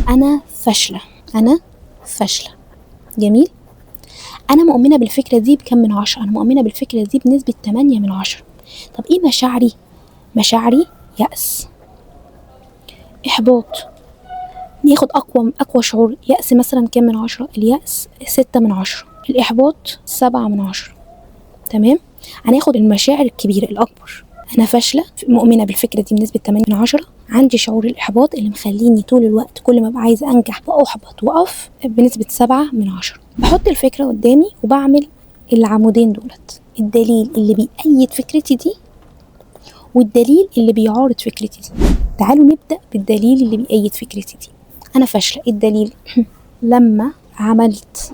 انا فاشله، انا فاشله. جميل. انا مؤمنه بالفكره دي بكم من 10؟ انا مؤمنه بالفكره دي بنسبه 8 من 10. طب ايه مشاعري؟ مشاعري يأس، احباط. ناخد اقوى شعور. يأس مثلا كام من 10؟ اليأس 6 من 10، الاحباط 7 من 10. تمام. هناخد المشاعر الكبيره الاكبر. انا فاشله، مؤمنه بالفكره دي بنسبه 8 من 10. عندي شعور الاحباط اللي مخليني طول الوقت كل ما ابقى عايزه انجح واحبط واقف بنسبه 7 من 10. بحط الفكره قدامي وبعمل العمودين دولت، الدليل اللي بيأيد فكرتي دي والدليل اللي بيعارض فكرتي دي. تعالوا نبدأ بالدليل اللي بيأيد فكرتي دي. انا فاشله. ايه الدليل؟ لما عملت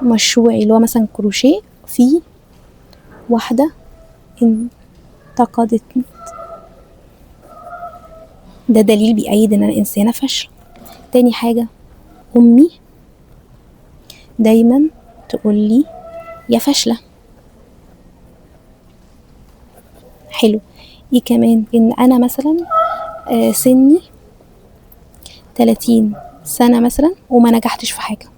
مشروعي اللي هو مثلا كروشيه، في واحده انتقدتني، ده دليل بيأيد ان انا انسانه فاشله. تاني حاجه، امي دايما تقول لي يا فاشله. حلو. ايه كمان؟ ان انا مثلا سني 30 سنه مثلا وما نجحتش في حاجه.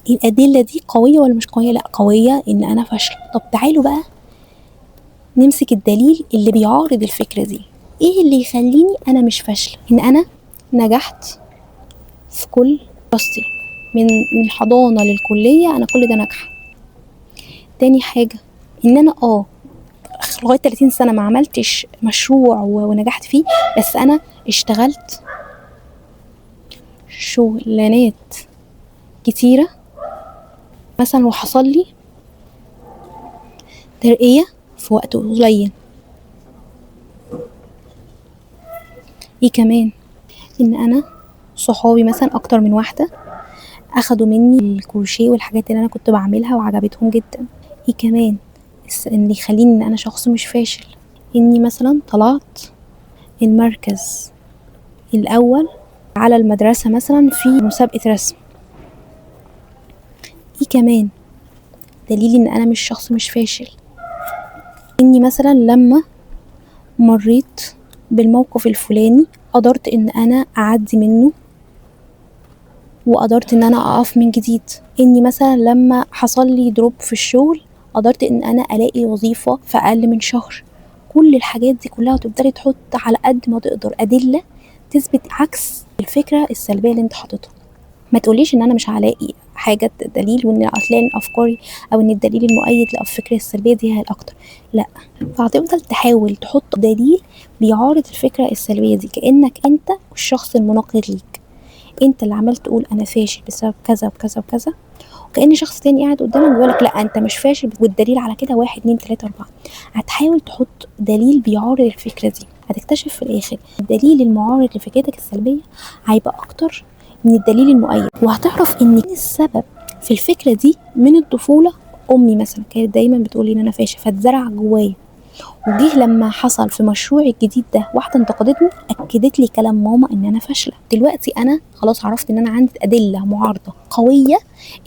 الأدلة دي قوية ولا مش قوية؟ لا، قوية إن أنا فاشلة. طب تعالوا بقى نمسك الدليل اللي بيعارض الفكرة دي. إيه اللي يخليني أنا مش فاشلة؟ إن أنا نجحت في كل دراستي، من الحضانة للكلية أنا كل ده ناجحة. تاني حاجة، إن أنا لغاية 30 سنة ما عملتش مشروع ونجحت فيه، بس أنا اشتغلت شغلانات كتيرة مثلا وحصل لي ترقية في وقت قليل. ايه كمان؟ ان انا صحابي مثلا اكتر من واحدة اخدوا مني الكروشيه والحاجات اللي انا كنت بعملها وعجبتهم جدا. ايه كمان اللي يخليني ان انا شخص مش فاشل؟ اني مثلا طلعت المركز الاول على المدرسة مثلا في مسابقة رسم. ايه كمان دليل ان انا مش شخص مش فاشل؟ اني مثلا لما مريت بالموقف الفلاني قدرت ان انا اعدي منه وقدرت ان انا اقف من جديد. اني مثلا لما حصل لي دروب في الشغل قدرت ان انا الاقي وظيفة في اقل من شهر. كل الحاجات دي كلها تقدري تحط على قد ما تقدر ادلة تثبت عكس الفكرة السلبية اللي انت حاططها. ما تقوليش ان انا مش هلاقي حاجة دليل وان هتلاقي افكاري او ان الدليل المؤيد للفكرة السلبية دي هي الاكتر. لا، فهتفضل تحاول تحط دليل بيعارض الفكرة السلبية دي كأنك انت الشخص المناقض ليك. انت اللي عمال تقول انا فاشل بسبب كذا وكذا وكذا، وكأن شخص تاني قاعد قدامك بيقولك لا انت مش فاشل والدليل على كده 1 2 3 4. هتحاول تحط دليل بيعارض الفكرة دي، هتكتشف في الاخر الدليل المعارض لفكرتك السلبية هيبقى اكتر من الدليل المؤيد. وهتعرف ان السبب في الفكرة دي من الطفولة. امي مثلا كانت دايما بتقولي ان انا فاشل فاتزرع جوايا، وجيه لما حصل في مشروعي الجديد ده واحدة انتقدتني اكدت لي كلام ماما ان انا فاشلة. دلوقتي انا خلاص عرفت ان انا عندي ادلة معارضة قوية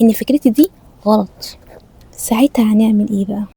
ان فكرتي دي غلط. ساعتها هنعمل ايه بقى؟